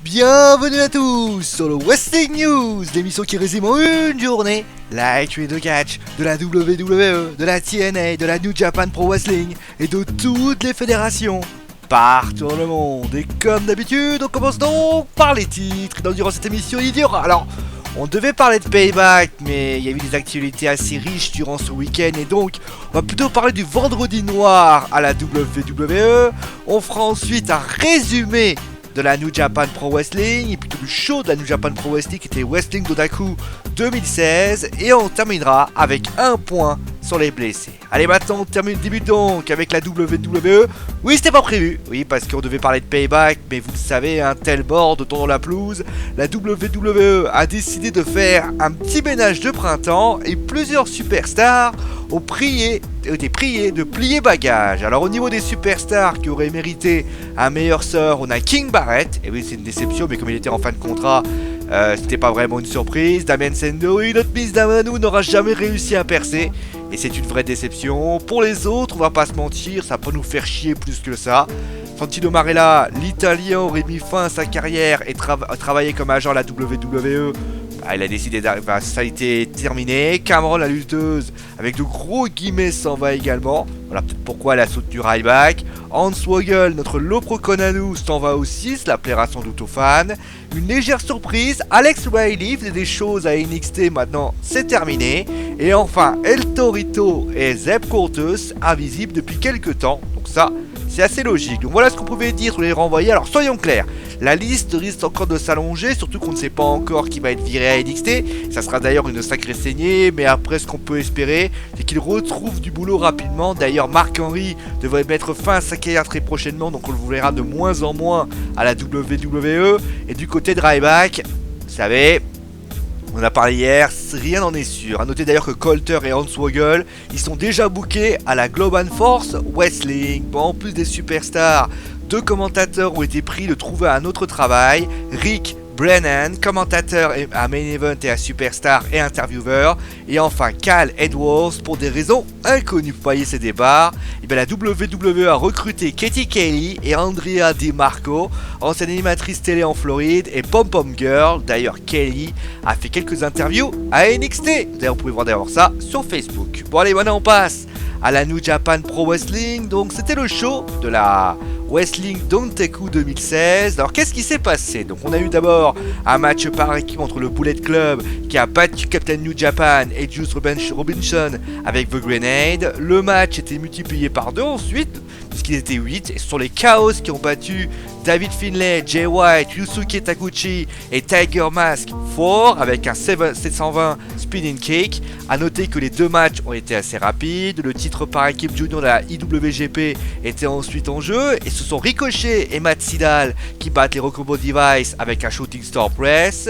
Bienvenue à tous sur le Wrestling News, l'émission qui résume en une journée l'actualité de catch de la WWE, de la TNA, de la New Japan Pro Wrestling et de toutes les fédérations partout dans le monde. Et comme d'habitude, on commence donc par les titres. Donc durant cette émission, il y aura... Alors, on devait parler de Payback, mais il y a eu des actualités assez riches durant ce week-end et donc on va plutôt parler du vendredi noir à la WWE. On fera ensuite un résumé de la New Japan Pro Wrestling et plutôt du show de la New Japan Pro Wrestling qui était Wrestling Dodaku 2016 et on terminera avec un point sur les blessés. Allez, maintenant on débute donc avec la WWE. Oui, c'était pas prévu, oui, parce qu'on devait parler de Payback, mais vous le savez, un tel bord de tournant la pelouse, la WWE a décidé de faire un petit ménage de printemps et plusieurs superstars ont été priés de plier bagage. Alors au niveau des superstars qui auraient mérité un meilleur sort, on a King Barrett, et oui c'est une déception, mais comme il était en fin de contrat, c'était pas vraiment une surprise. Damien Sandow et notre Miss Damanu n'aura jamais réussi à percer, et c'est une vraie déception. Pour les autres, on va pas se mentir, ça peut nous faire chier plus que ça. Santino Marella, l'Italien, aurait mis fin à sa carrière et travaillé comme agent à la WWE. Il a décidé d'arriver, ça a été terminé. Cameron, la lutteuse, avec de gros guillemets, s'en va également. Voilà peut-être pourquoi elle a soutenu Ryback. Hans Wogel, notre Loprokonanu, s'en va aussi, cela plaira sans doute aux fans. Une légère surprise, Alex Riley faisait des choses à NXT, maintenant c'est terminé. Et enfin, El Torito et Zeb Cortus, invisibles depuis quelques temps. Donc ça, c'est assez logique. Donc voilà ce qu'on pouvait dire sur les renvoyés. Alors soyons clairs, la liste risque encore de s'allonger, surtout qu'on ne sait pas encore qui va être viré à NXT. Ça sera d'ailleurs une sacrée saignée, mais après ce qu'on peut espérer, c'est qu'il retrouve du boulot rapidement. D'ailleurs, Mark Henry devrait mettre fin à sa carrière très prochainement, donc on le verra de moins en moins à la WWE. Et du côté de Ryback, vous savez, on a parlé hier, rien n'en est sûr. A noter d'ailleurs que Colter et Hans Wogel, ils sont déjà bookés à la Global Force Wrestling. Bon, en plus des superstars, deux commentateurs ont été pris de trouver un autre travail. Rick Brennan, commentateur à Main Event et à Superstar et intervieweur. Et enfin Cal Edwards, pour des raisons inconnues. Vous voyez ces débats. Et bien la WWE a recruté Katie Kelly et Andrea DiMarco, ancienne animatrice télé en Floride et Pom Pom Girl. D'ailleurs Kelly a fait quelques interviews à NXT. D'ailleurs vous pouvez voir d'ailleurs ça sur Facebook. Bon allez, maintenant on passe à la New Japan Pro Wrestling. Donc c'était le show de la Wrestling Dontaku 2016. Alors qu'est-ce qui s'est passé? Donc on a eu d'abord un match par équipe entre le Bullet Club qui a battu Captain New Japan et Juice Robinson avec The Grenade. Le match était multiplié par 2 ensuite, puisqu'ils étaient 8. Et ce sont les Chaos qui ont battu David Finlay, Jay White, Yusuke Taguchi et Tiger Mask 4 avec un 720 spinning kick. A noter que les deux matchs ont été assez rapides. Le titre par équipe junior de la IWGP était ensuite en jeu. Et ce sont Ricochet et Matt Sydal qui battent les Rokobo Device avec un Shooting Star Press.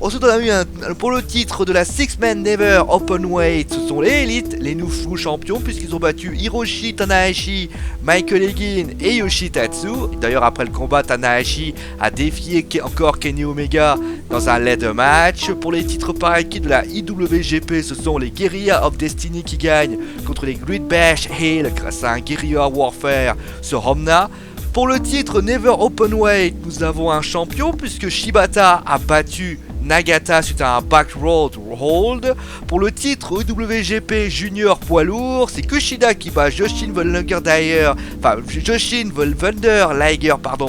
Ensuite on a eu pour le titre de la Six Man Never Openweight, ce sont les Élites, les nouveaux champions, puisqu'ils ont battu Hiroshi Tanahashi, Michael Elgin et Yoshitatsu. D'ailleurs après le combat, Tanahashi a défié encore Kenny Omega dans un ladder match. Pour les titres par équipe de la IWGP, ce sont les Guerrilla of Destiny qui gagnent contre les Great Bash Hill grâce à un Guerrilla Warfare sur Homna. Pour le titre Never Openweight, nous avons un champion puisque Shibata a battu Nagata suite à un back road hold. Pour le titre EWGP Junior poids lourd, c'est Kushida qui bat Joshin Liger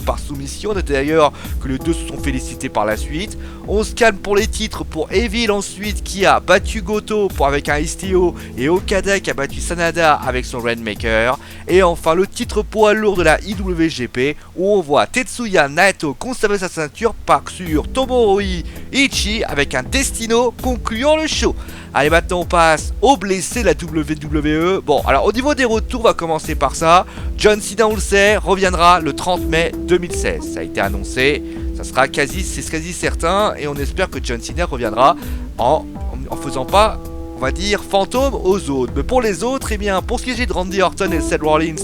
par soumission. Notez d'ailleurs que les deux se sont félicités par la suite. On se calme pour les titres pour Evil ensuite qui a battu Goto avec un Istio et Okada qui a battu Sanada avec son Rainmaker. Et enfin le titre poids lourd de la IWGP où on voit Tetsuya Naito conserver sa ceinture par sur Tomohiro Ishii avec un Destino concluant le show. Allez, maintenant on passe aux blessés de la WWE. Bon, alors au niveau des retours, on va commencer par ça. John Cena, on le sait, reviendra le 30 mai 2016. Ça a été annoncé, c'est quasi certain. Et on espère que John Cena reviendra en faisant pas, on va dire, fantôme aux autres. Mais pour les autres, eh bien, pour ce qui est de Randy Orton et Seth Rollins,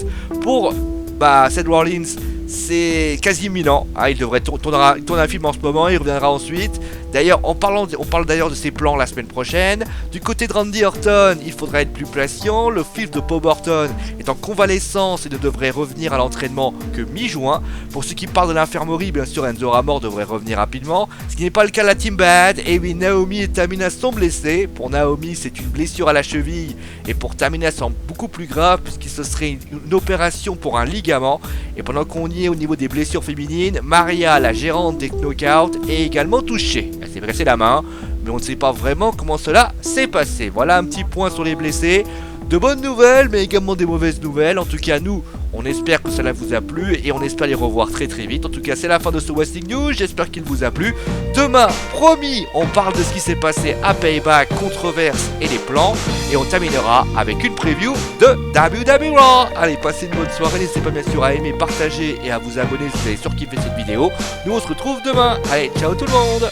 Seth Rollins, c'est quasi imminent. Il devrait tourner un film en ce moment, il reviendra ensuite. D'ailleurs, on parle d'ailleurs de ses plans la semaine prochaine. Du côté de Randy Orton, il faudra être plus patient. Le fils de Bob Orton est en convalescence et ne devrait revenir à l'entraînement que mi-juin. Pour ceux qui parlent de l'infirmerie, bien sûr, Enzo Amore devrait revenir rapidement. Ce qui n'est pas le cas de la Team Bad. Et oui, Naomi et Tamina sont blessés. Pour Naomi, c'est une blessure à la cheville. Et pour Tamina, c'est beaucoup plus grave puisque ce serait une opération pour un ligament. Et pendant qu'on y est au niveau des blessures féminines, Maria, la gérante des Knockouts, est également touchée. Elle s'est blessée la main, mais on ne sait pas vraiment comment cela s'est passé. Voilà un petit point sur les blessés. De bonnes nouvelles, mais également des mauvaises nouvelles. En tout cas, nous, on espère que cela vous a plu et on espère les revoir très très vite. En tout cas, c'est la fin de ce Wrestling News. J'espère qu'il vous a plu. Demain, promis, on parle de ce qui s'est passé à Payback, controverse et les plans. Et on terminera avec une preview de WWE Raw. Allez, passez une bonne soirée. N'hésitez pas bien sûr à aimer, partager et à vous abonner si vous avez surkiffé cette vidéo. Nous, on se retrouve demain. Allez, ciao tout le monde.